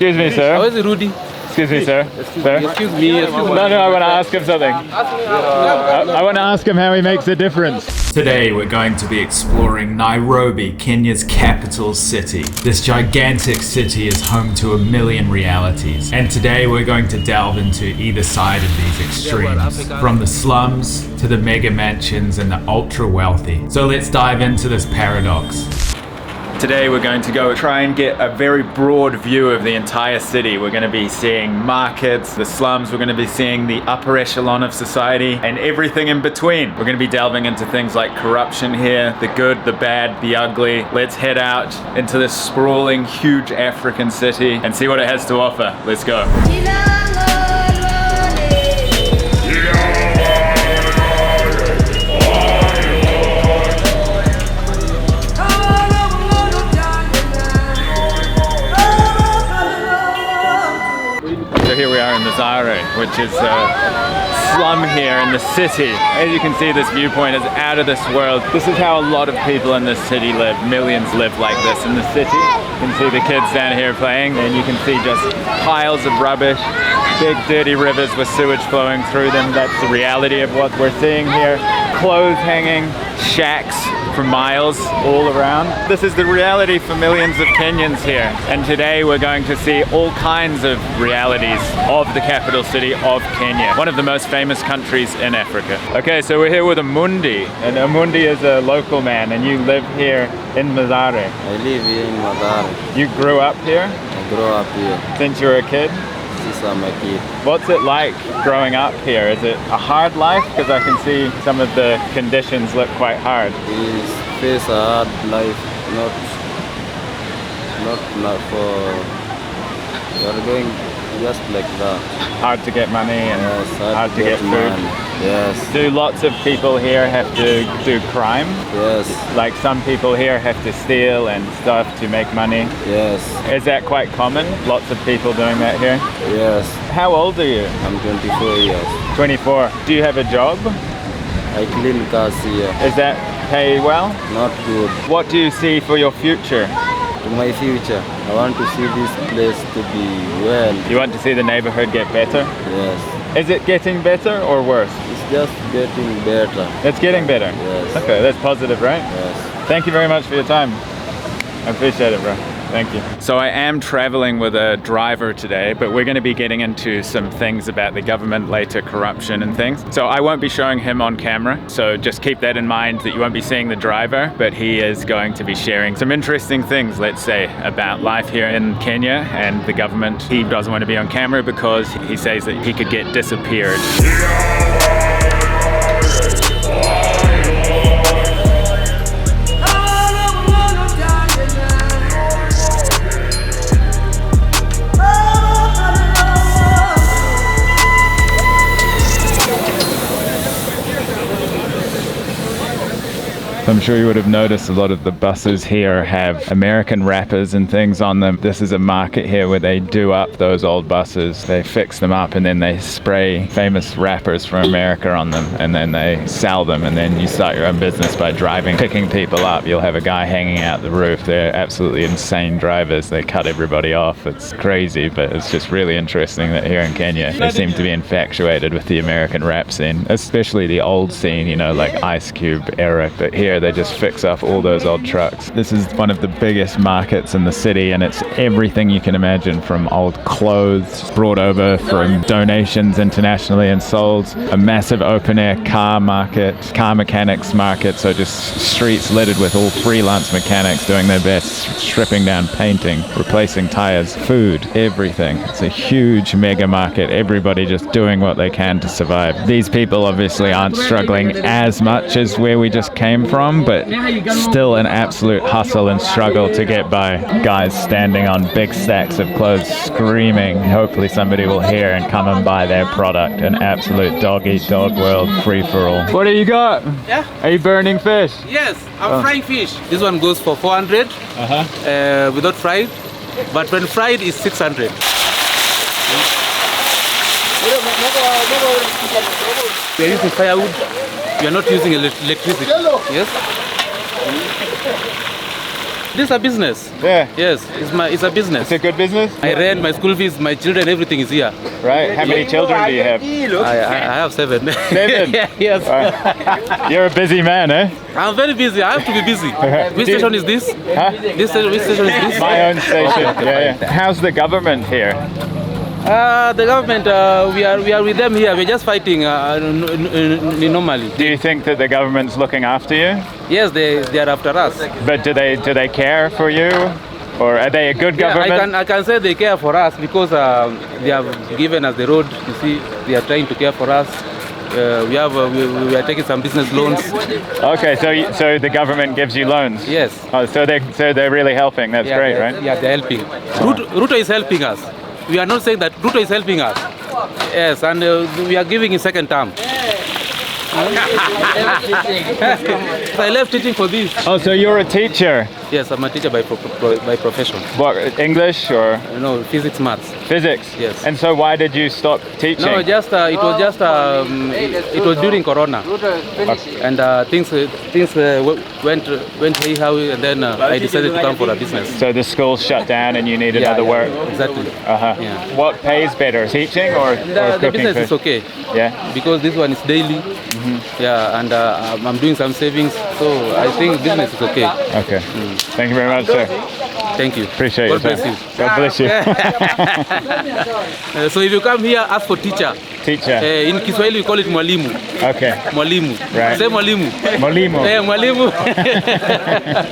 Excuse me, sir. How is it, Rudy? Excuse me, sir. Sir? Excuse me. No, I want to ask him something. I want to ask him how he makes a difference. Today we're going to be exploring Nairobi, Kenya's capital city. This gigantic city is home to a million realities. And today we're going to delve into either side of these extremes, from the slums to the mega mansions and the ultra wealthy. So let's dive into this paradox. Today we're going to go try and get a very broad view of the entire city. We're going to be seeing markets, the slums, we're going to be seeing the upper echelon of society and everything in between. We're going to be delving into things like corruption here, the good, the bad, the ugly. Let's head out into this sprawling, huge African city and see what it has to offer. Let's go. So here we are in Mathare, which is a slum here in the city. As you can see, this viewpoint is out of this world. This is how a lot of people in this city live. Millions live like this in the city. You can see the kids down here playing, and you can see just piles of rubbish, big dirty rivers with sewage flowing through them. That's the reality of what we're seeing here. Clothes hanging, shacks for miles all around. This is the reality for millions of Kenyans here. And today we're going to see all kinds of realities of the capital city of Kenya, one of the most famous countries in Africa. Okay, so we're here with Amundi, and Amundi is a local man, and you live here in Mathare. I live here in Mathare. You grew up here? I grew up here Since you were a kid? since I'm a kid. What's it like growing up here? Is it a hard life? Because I can see some of the conditions look quite hard. We face a hard life, not for we're going just like that. Hard to get money and Yes, hard to get food. money. Yes, Do lots of people here have to do crime? yes, Like some people here have to steal and stuff to make money. yes, Is that quite common? Lots of people doing that here? yes. How old are you? I'm 24 years. 24. Do you have a job? I clean cars here. Is that pay well? Not good. What do you see for your future? To my future, I want to see this place to be well. You want to see the neighborhood get better? Yes, Is it getting better or worse? it's just getting better. It's getting better. Yes. Okay, that's positive, right? Yes. Thank you very much for your time. I appreciate it, bro. Thank you. So I am traveling with a driver today, but we're going to be getting into some things about the government later, corruption and things. So I won't be showing him on camera. So just keep that in mind that you won't be seeing the driver, but he is going to be sharing some interesting things, let's say, about life here in Kenya and the government. He doesn't want to be on camera because he says that he could get disappeared. I'm sure you would have noticed a lot of the buses here have American rappers and things on them. This is a market here where they do up those old buses. They fix them up and then they spray famous rappers from America on them and then they sell them, and then you start your own business by driving, picking people up. You'll have a guy hanging out the roof. They're absolutely insane drivers. They cut everybody off. It's crazy, but it's just really interesting that here in Kenya they seem to be infatuated with the American rap scene, especially the old scene, you know, like Ice Cube era. But here they just fix up all those old trucks. This is one of the biggest markets in the city, and it's everything you can imagine, from old clothes brought over from donations internationally and sold, a massive open air car market, car mechanics market, so just streets littered with all freelance mechanics doing their best, stripping down, painting, replacing tires, food, everything. It's a huge mega market, everybody just doing what they can to survive. These people obviously aren't struggling as much as where we just came from, but still an absolute hustle and struggle to get by. Guys standing on big stacks of clothes screaming. Hopefully somebody will hear and come and buy their product. An absolute dog-eat-dog world, free-for-all. What do you got? Yeah. Are you burning fish? Yes, I'm frying fish. This one goes for 400 without fried, but when fried is 600. We are using firewood. We are not using electricity. Yes. This is a business. Yeah. Yes, it's a business. It's a good business? I rent my school fees, my children, everything is here. Right. How many children do you have? I have 7. 7? Yes. You're a busy man, eh? I'm very busy. I have to be busy. Which station is this? Huh? Which station is this? My own station. Yeah. How's the government here? The government, we are with them here. We're just fighting normally. Do you think that the government's looking after you? Yes, they are after us. But do they care for you? Or are they a good government? I can say they care for us because they have given us the road. You see, they are trying to care for us. We are taking some business loans. Okay, so the government gives you loans? Yes. Oh, so they're really helping. That's great, right? Yeah, they're helping. Ruto is helping us. We are not saying that Ruto is helping us. Yes, and we are giving in second term. I left teaching for this. Oh, so you're a teacher? Yes, I'm a teacher by profession. What, English or? No, physics, maths. Physics? Yes. And so why did you stop teaching? No, it was during Corona, and things went how, and then I decided to come for a business. So the school shut down and you needed other work? Exactly. Yeah. What pays better, teaching or The cooking business food? is okay. Yeah. Because this one is daily. Yeah, and I'm doing some savings, so I think business is okay. Okay. Thank you very much, sir. Thank you. Appreciate God it. bless you. God bless you. So if you come here, ask for teacher. Teacher. In Kiswahili we call it mwalimu. Okay. Mwalimu. Right. Say mwalimu. Mwalimu. Mwalimu.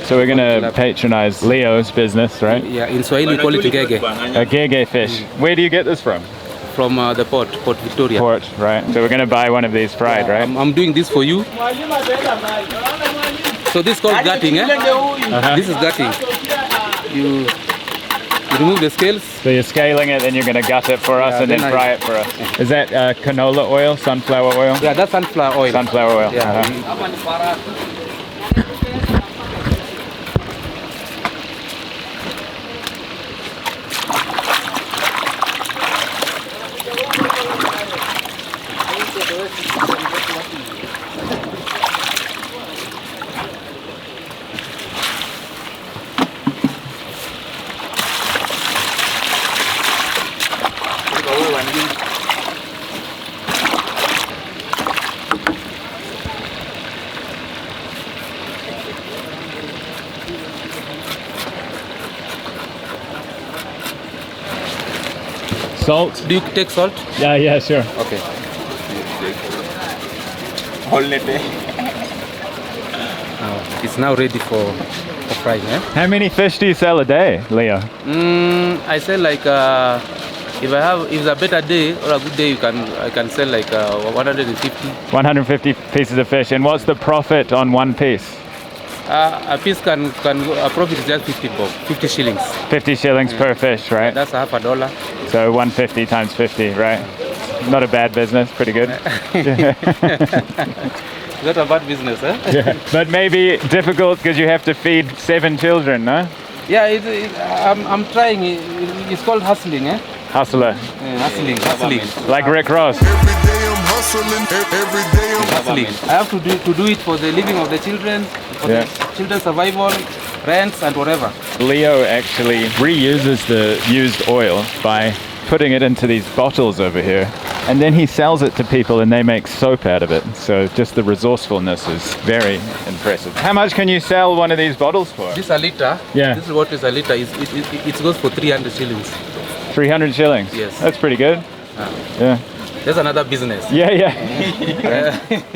So we're going to patronize Leo's business, right? Yeah, in Swahili we call it ngege. A gege fish. Where do you get this from? From the Port Victoria. Port, right. So we're going to buy one of these fried, right? I'm doing this for you. So this is called gutting, eh? This is gutting. You remove the scales. So you're scaling it, then you're going to gut it for us and then fry it for us. Is that canola oil, sunflower oil? Yeah, that's sunflower oil. Sunflower oil. Yeah. Salt? Do you take salt? Yeah, sure. Okay. It's now ready for frying, eh? How many fish do you sell a day, Leo? I sell like if it's a better day or a good day, I can sell like 150. 150 pieces of fish. And what's the profit on one piece? A piece a profit is just 50 shillings. 50 shillings per fish, right? That's $50. So 150 times 50, right? Not a bad business, pretty good. Not a bad business, eh? Yeah. But maybe difficult because you have to feed 7 children, no? Yeah, I'm trying. It's called hustling, eh? Hustler. Hustling. Like Rick Ross. Every day I'm hustling. Every day I'm Hustling. I have to do it for the living of the children, for the children's survival, rents and whatever. Leo actually reuses the used oil by putting it into these bottles over here, and then he sells it to people and they make soap out of it. So just the resourcefulness is very impressive. How much can you sell one of these bottles for? This a liter. Yeah. This is what is a liter. It goes for 300 shillings. 300 shillings? Yes. That's pretty good. Yeah. That's another business. Yeah.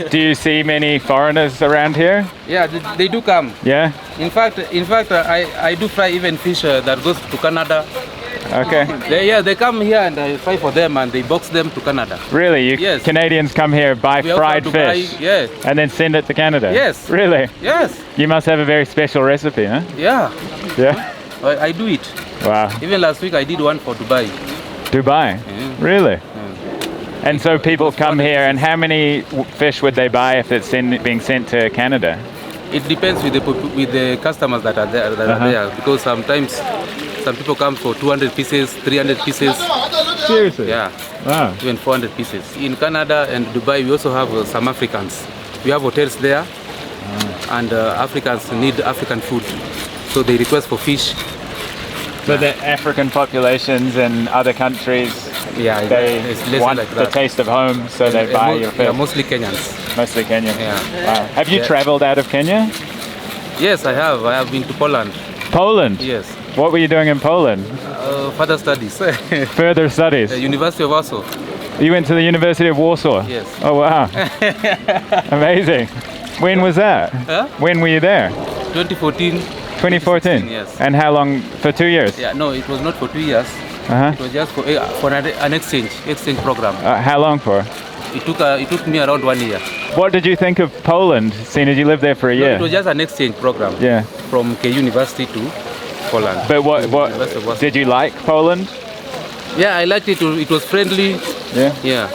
Do you see many foreigners around here? Yeah, they do come. Yeah? In fact, I do fry even fish that goes to Canada. Okay. They come here and I fry for them and they box them to Canada. Really? Yes. Canadians come here, buy We also fried have to buy- fish, yes. and then send it to Canada? Yes. Really? Yes. You must have a very special recipe, huh? Yeah. Yeah? I do it. Wow. Even last week I did one for Dubai. Dubai? Really? And so people come here, and how many fish would they buy if it's being sent to Canada? It depends with the customers that are there, because sometimes some people come for 200 pieces, 300 pieces. Seriously? Yeah. Wow. Even 400 pieces. In Canada and Dubai, we also have some Africans. We have hotels there, and Africans need African food. so they request for fish. So the African populations in other countries, Yeah, they it's less want like the that. taste of home, so they buy your fish. Yeah, mostly Kenyans. Mostly Kenya. Yeah. Wow. Have you Yeah. traveled out of Kenya? Yes, I have. I have been to Poland. Poland? Yes. What were you doing in Poland? Further studies. Further studies? University of Warsaw. You went to the University of Warsaw? Yes. Oh wow. Amazing. When was that? Huh? When were you there? 2014. 2014? Yes. And how long? For 2 years? Yeah, no, it was not for 2 years. Uh-huh. It was just for an exchange program. How long for? It took me around 1 year. What did you think of Poland, seeing as you lived there for a No, year? it was just an exchange program. Yeah. From K University to Poland. But what University of Warsaw. did you like Poland? Yeah, I liked it. It was friendly. Yeah. Yeah.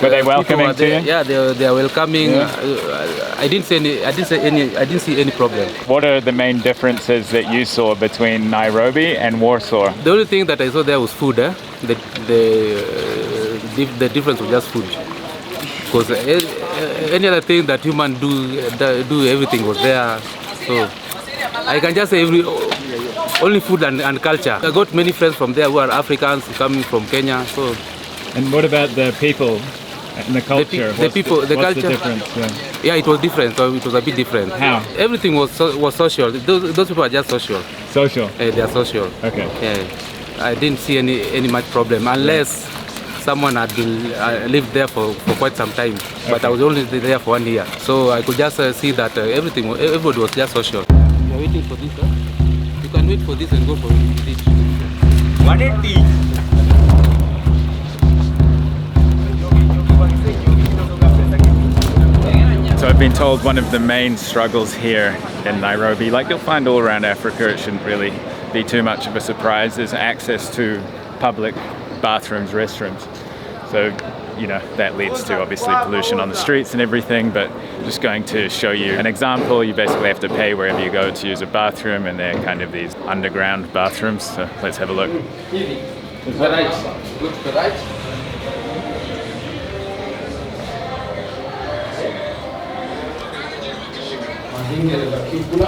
Were they People welcoming were to there. you? Yeah, they are welcoming. Yeah. I didn't see any problem. What are the main differences that you saw between Nairobi and Warsaw? The only thing that I saw there was food. The difference was just food. Because any other thing that human do everything was there. So I can just say only food and culture. I got many friends from there who are Africans coming from Kenya. So And what about the people and the culture? the people, the what's culture. the difference? yeah, it was different. So it was a bit different. How? Everything was social. Those people are just social. Social. They are social. Okay. Yeah, I didn't see any much problem unless someone had lived there for quite some time. But I was only there for 1 year, so I could just see that everybody was just social. You are waiting for this, huh? You can wait for this and go for it. 180. So I've been told one of the main struggles here in Nairobi, like you'll find all around Africa, it shouldn't really be too much of a surprise, is access to public bathrooms, restrooms. So, you know, that leads to obviously pollution on the streets and everything, but I'm just going to show you an example. You basically have to pay wherever you go to use a bathroom, and they're kind of these underground bathrooms. So let's have a look. To the right. Go to the right.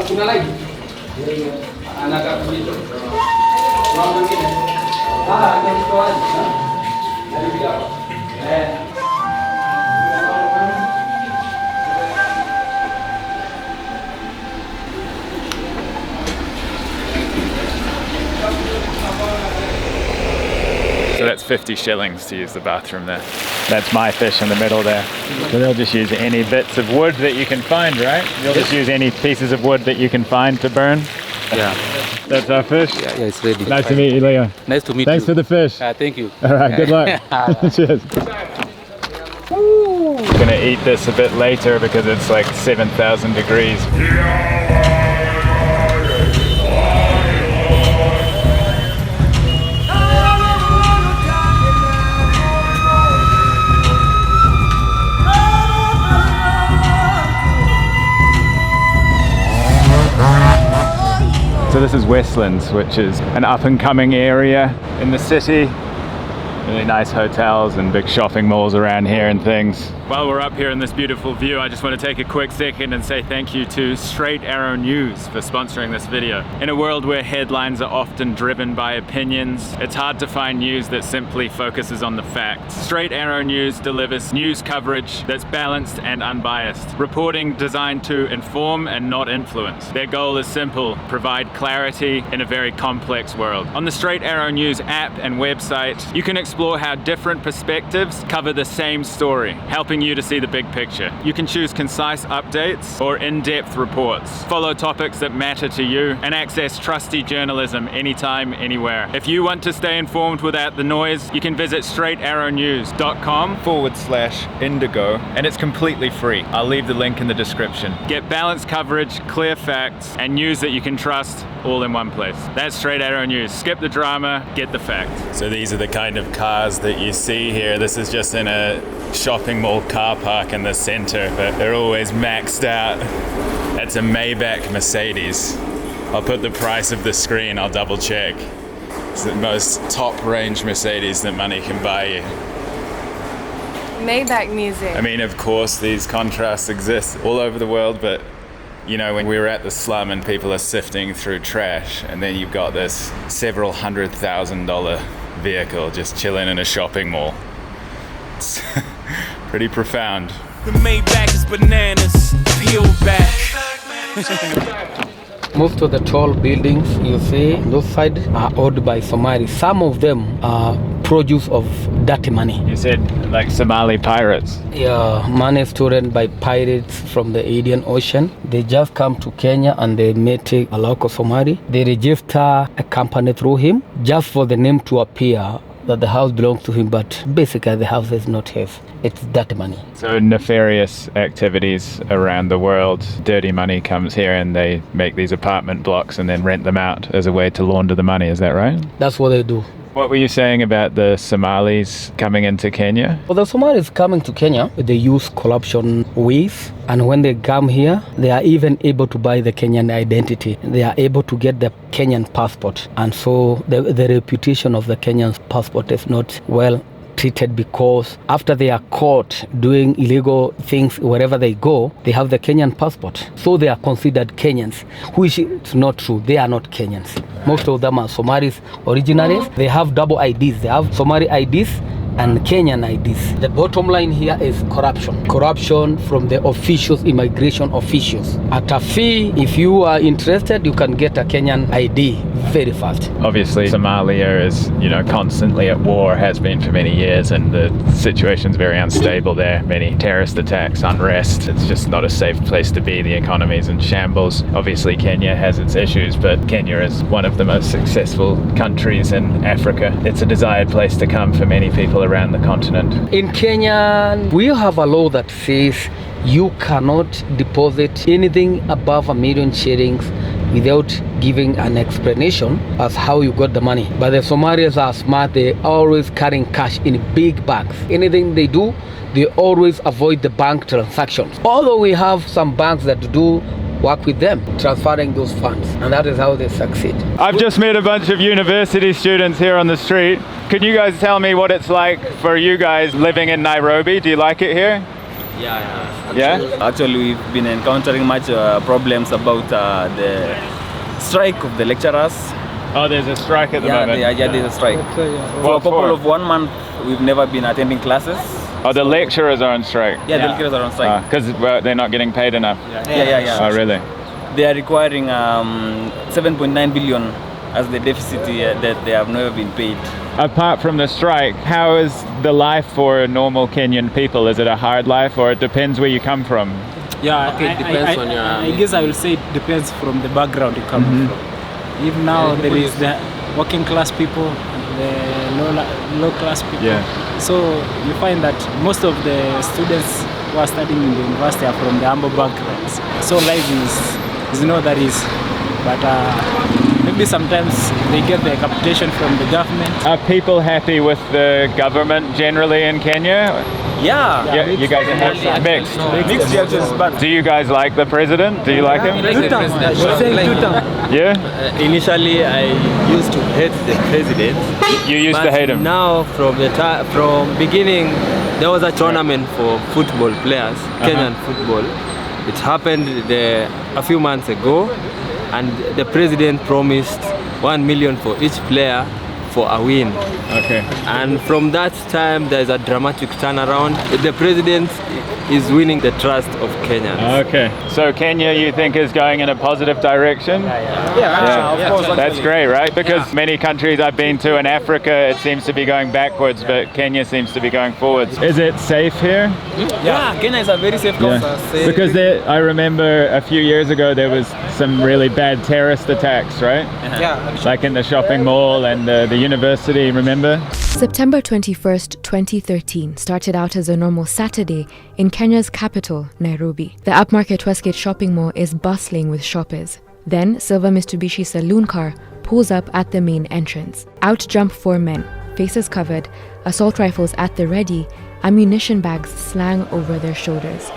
Kuna light. Anakaa kujicho. Kuna mwingine. Ni So that's 50 shillings to use the bathroom there. That's my fish in the middle there. So they'll just use any bits of wood that you can find, right? You'll just use any pieces of wood that you can find to burn. Yeah. That's our fish. Yeah, it's ready. Nice to meet you, Leo. Nice to meet Thanks you. for the fish. Thank you. All right, good luck. Cheers. I'm gonna eat this a bit later because it's like 7,000 degrees. So this is Westlands, which is an up-and-coming area in the city. Really nice hotels and big shopping malls around here and things. While we're up here in this beautiful view, I just want to take a quick second and say thank you to Straight Arrow News for sponsoring this video. In a world where headlines are often driven by opinions, it's hard to find news that simply focuses on the facts. Straight Arrow News delivers news coverage that's balanced and unbiased, reporting designed to inform and not influence. Their goal is simple: provide clarity in a very complex world. On the Straight Arrow News app and website, you can explore how different perspectives cover the same story, helping you to see the big picture. You can choose concise updates or in-depth reports, follow topics that matter to you, and access trusty journalism anytime, anywhere. If you want to stay informed without the noise, you can visit straightarrownews.com/indigo, and it's completely free. I'll leave the link in the description. Get balanced coverage, clear facts, and news that you can trust all in one place. That's Straight Arrow News. Skip the drama, get the facts. So these are the kind of cars that you see here. This is just in a shopping mall car park in the center, but they're always maxed out. That's a Maybach Mercedes. I'll put the price of the screen, I'll double check. It's the most top range Mercedes that money can buy you. Maybach music. I mean, of course, these contrasts exist all over the world, but You know, when we were at the slum and people are sifting through trash, and then you've got this several $100,000 vehicle just chilling in a shopping mall. It's pretty profound. The Maybach is bananas, peel back. Most of the tall buildings you see on those sides are owned by Somalis. Some of them are produce of dirty money. You said like Somali pirates. Yeah, money stolen by pirates from the Indian Ocean. They just come to Kenya and they meet a local Somali. They register a company through him just for the name to appear that the house belongs to him, but basically the house is not his. It's dirty money. So nefarious activities around the world. Dirty money comes here and they make these apartment blocks and then rent them out as a way to launder the money. Is that right? That's what they do. What were you saying about the Somalis coming into Kenya? For the Somalis coming to Kenya, they use corruption ways, and when they come here, they are even able to buy the Kenyan identity. They are able to get the Kenyan passport, and so the reputation of the Kenyan passport is not well treated, because after they are caught doing illegal things wherever they go, they have the Kenyan passport. So they are considered Kenyans, which is not true. They are not Kenyans. Most of them are Somalis originaries. They have double IDs. They have Somali IDs and Kenyan IDs. The bottom line here is corruption. Corruption from the officials, immigration officials. At a fee, if you are interested, you can get a Kenyan ID very fast. Obviously, Somalia is, constantly at war, has been for many years, and the situation's very unstable there. Many terrorist attacks, unrest. It's just not a safe place to be. The economy's in shambles. Obviously, Kenya has its issues, but Kenya is one of the most successful countries in Africa. It's a desired place to come for many people around the continent. In Kenya, we have a law that says you cannot deposit anything above 1 million shillings without giving an explanation as how you got the money. But the Somalis are smart. They always carrying cash in big bags. Anything they do, they always avoid the bank transactions. Although we have some banks that do work with them, transferring those funds, and that is how they succeed. I've just met a bunch of university students here on the street. Can you guys tell me what it's like for you guys living in Nairobi? Do you like it here? Yeah? Actually, we've been encountering much problems about the strike of the lecturers. Oh, there's a strike at the moment. There's a strike. For a couple of 1 month, we've never been attending classes. Oh, the lecturers are on strike? Yeah, the lecturers are on strike. Because they're not getting paid enough? Yeah. Oh, really? They are requiring 7.9 billion as the deficit that they have never been paid. Apart from the strike, how is the life for normal Kenyan people? Is it a hard life, or it depends where you come from? Yeah, Okay, it depends on your... I guess I will say it depends from the background you come from. If now there is the working class people, the low class people. Yeah. So you find that most of the students who are studying in the university are from the humble backgrounds. So life is that is, but maybe sometimes they get the capitation from the government. Are people happy with the government generally in Kenya? Yeah. You guys are happy? Mixed. Mixed reactions, but Do you guys like the president? Do you like him? Yeah? Initially, I used to hate the president. You used to hate him? Now, from beginning, there was a tournament for football players, Kenyan football. It happened a few months ago, and the president promised 1 million for each player for a win. Okay. And from that time, there's a dramatic turnaround. The president is winning the trust of Kenyans. Okay. So Kenya, you think, is going in a positive direction? of course. That's great, right? Because many countries I've been to in Africa, it seems to be going backwards, but Kenya seems to be going forwards. Is it safe here? Yeah, Kenya is a very safe country. Because I remember a few years ago there was some really bad terrorist attacks, right? Like in the shopping mall and the university, remember? September 21st, 2013 started out as a normal Saturday in Kenya's capital, Nairobi. The upmarket Westgate shopping mall is bustling with shoppers. Then, silver Mitsubishi saloon car pulls up at the main entrance. Out jump 4 men, faces covered, assault rifles at the ready, ammunition bags slung over their shoulders.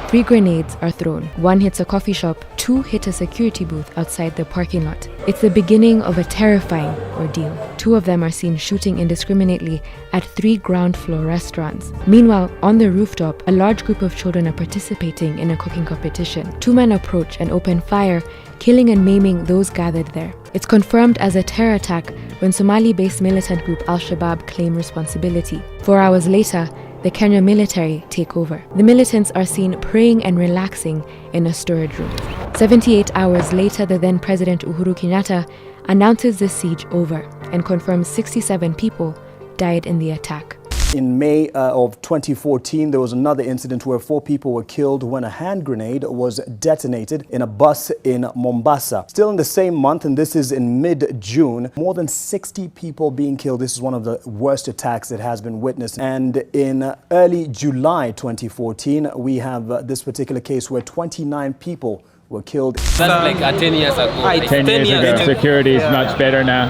3 grenades are thrown. 1 hits a coffee shop, 2 hit a security booth outside the parking lot. It's the beginning of a terrifying ordeal. 2 of them are seen shooting indiscriminately at 3 ground floor restaurants. Meanwhile, on the rooftop, a large group of children are participating in a cooking competition. 2 men approach and open fire, killing and maiming those gathered there. It's confirmed as a terror attack when Somali-based militant group Al-Shabaab claim responsibility. 4 hours later, the Kenya military take over. The militants are seen praying and relaxing in a storage room. 78 hours later, the then President Uhuru Kenyatta announces the siege over and confirms 67 people died in the attack. In May of 2014, there was another incident where 4 people were killed when a hand grenade was detonated in a bus in Mombasa. Still in the same month, and this is in mid-June, more than 60 people being killed. This is one of the worst attacks that has been witnessed. And in early July 2014, we have this particular case where 29 people were killed. That's like 10 years ago. 10 years ago. Security is much better now.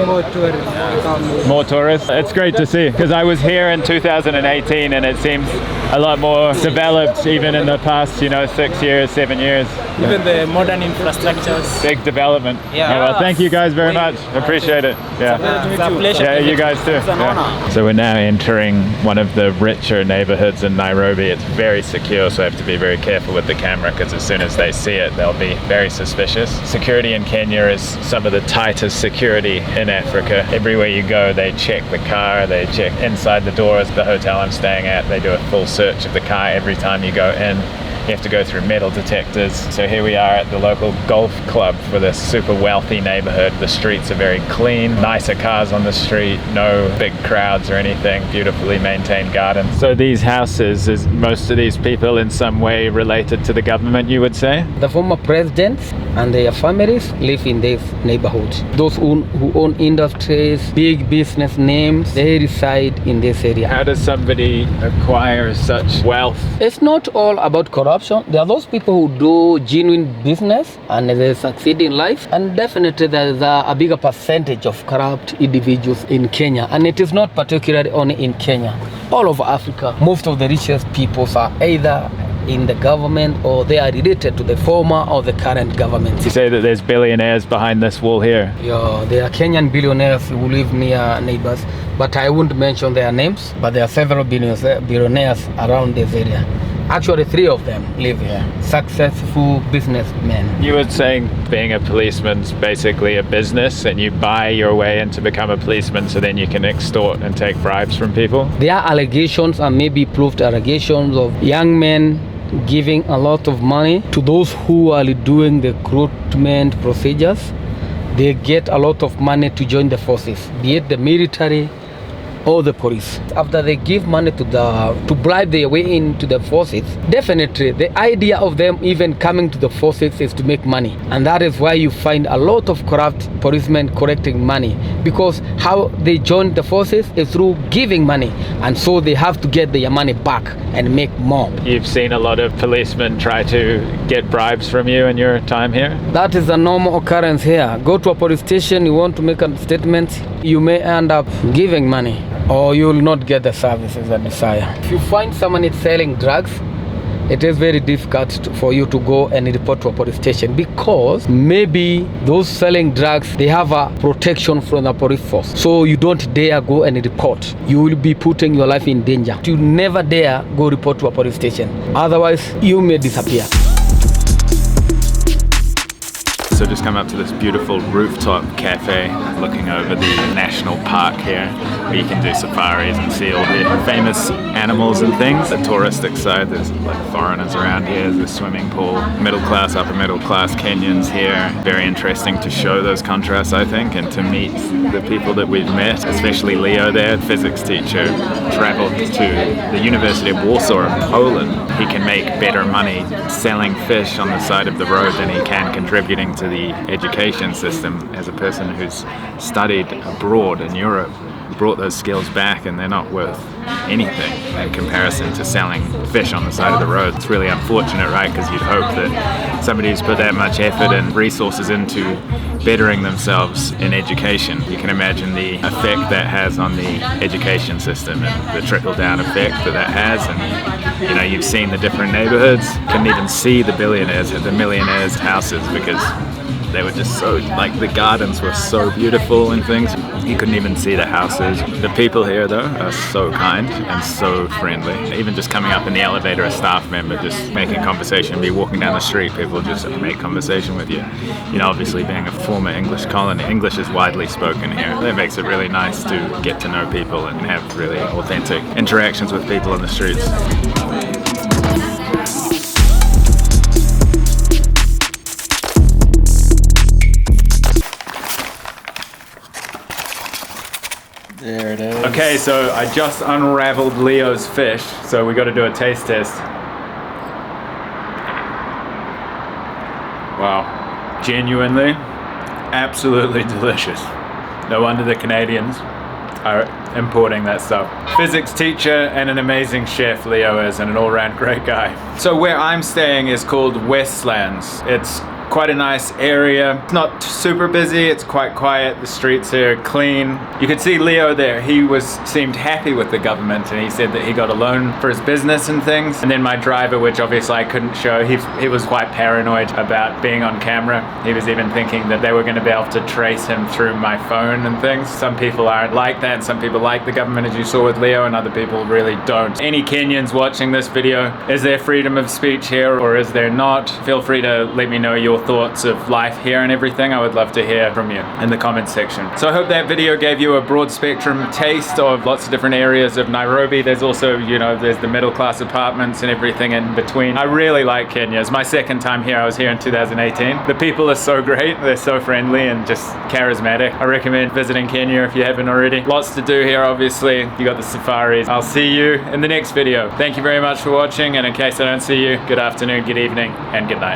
More tourists. More tourists. It's great to see, because I was here in 2018 and it seems a lot more developed even in the past, 6 years, 7 years. Even the modern infrastructures. Big development. Yeah. Well, thank you guys very much. Appreciate it. Yeah. It's a pleasure. Yeah, you guys too. Yeah. So we're now entering one of the richer neighborhoods in Nairobi. It's very secure, so I have to be very careful with the camera, because as soon as they see it, they'll be very suspicious. Security in Kenya is some of the tightest security in Africa. Everywhere you go, they check the car, they check inside the doors. The hotel I'm staying at, they do a full search of the car every time you go in. You have to go through metal detectors. So here we are at the local golf club for this super wealthy neighborhood. The streets are very clean, nicer cars on the street, no big crowds or anything, beautifully maintained gardens. So these houses, is most of these people in some way related to the government, you would say? The former presidents and their families live in this neighborhood. Those who own industries, big business names, they reside in this area. How does somebody acquire such wealth? It's not all about corruption. There are those people who do genuine business and they succeed in life, and definitely there is a bigger percentage of corrupt individuals in Kenya, and it is not particularly only in Kenya. All over Africa, most of the richest people are either in the government or they are related to the former or the current government. You say that there's billionaires behind this wall here? Yeah, there are Kenyan billionaires who live near neighbors, but I won't mention their names, but there are several billionaires around this area. Actually, 3 of them live here. Successful businessmen. You were saying being a policeman's basically a business, and you buy your way in to become a policeman so then you can extort and take bribes from people? There are allegations and maybe proved allegations of young men giving a lot of money to those who are doing the recruitment procedures. They get a lot of money to join the forces, be it the military or the police. After they give money to bribe their way into the forces, definitely the idea of them even coming to the forces is to make money. And that is why you find a lot of corrupt policemen collecting money, because how they join the forces is through giving money, and so they have to get their money back and make more. You've seen a lot of policemen try to get bribes from you in your time here? That is a normal occurrence here. Go to a police station, you want to make a statement, you may end up giving money, or you will not get the services that desire. If you find someone is selling drugs, it is very difficult for you to go and report to a police station, because maybe those selling drugs, they have a protection from the police force. So you don't dare go and report. You will be putting your life in danger. You never dare go report to a police station. Otherwise, you may disappear. So just come up to this beautiful rooftop cafe looking over the national park here, where you can do safaris and see all the famous animals and things. The touristic side, there's like foreigners around here, there's a swimming pool. Middle class, upper middle class Kenyans here. Very interesting to show those contrasts, I think, and to meet the people that we've met, especially Leo there, physics teacher, traveled to the University of Warsaw in Poland. He can make better money selling fish on the side of the road than he can contributing to the education system as a person who's studied abroad in Europe, brought those skills back, and they're not worth anything in comparison to selling fish on the side of the road. It's really unfortunate, right? Because you'd hope that somebody who's put that much effort and resources into bettering themselves in education. You can imagine the effect that has on the education system and the trickle-down effect that has. And you know, you've seen the different neighborhoods. You couldn't even see the billionaires at the millionaires' houses because they were just so, like, the gardens were so beautiful and things. You couldn't even see the houses. The people here, though, are so kind and so friendly. Even just coming up in the elevator, a staff member just making conversation, be walking down the street, people just make conversation with you. You know, obviously being a former English colony, English is widely spoken here. That makes it really nice to get to know people and have really authentic interactions with people on the streets. There it is. Okay, so I just unraveled Leo's fish, so we got to do a taste test. Wow, genuinely, absolutely delicious. No wonder the Canadians are importing that stuff. Physics teacher and an amazing chef Leo is, and an all-round great guy. So where I'm staying is called Westlands. It's quite a nice area. It's not super busy, it's quite quiet. The streets are clean. You could see Leo there. He seemed happy with the government, and he said that he got a loan for his business and things. And then my driver, which obviously I couldn't show, he was quite paranoid about being on camera. He was even thinking that they were going to be able to trace him through my phone and things. Some people aren't like that, and some people like the government, as you saw with Leo, and other people really don't. Any Kenyans watching this video, is there freedom of speech here or is there not? Feel free to let me know your thoughts of life here and everything. I would love to hear from you in the comments section. So I hope that video gave you a broad spectrum taste of lots of different areas of Nairobi. There's also, you know, there's the middle class apartments and everything in between. I really like Kenya. It's my second time here. I was here in 2018. The people are so great. They're so friendly and just charismatic. I recommend visiting Kenya if you haven't already. Lots to do here, obviously. You got the safaris. I'll see you in the next video. Thank you very much for watching, and in case I don't see you, good afternoon, good evening, and good night.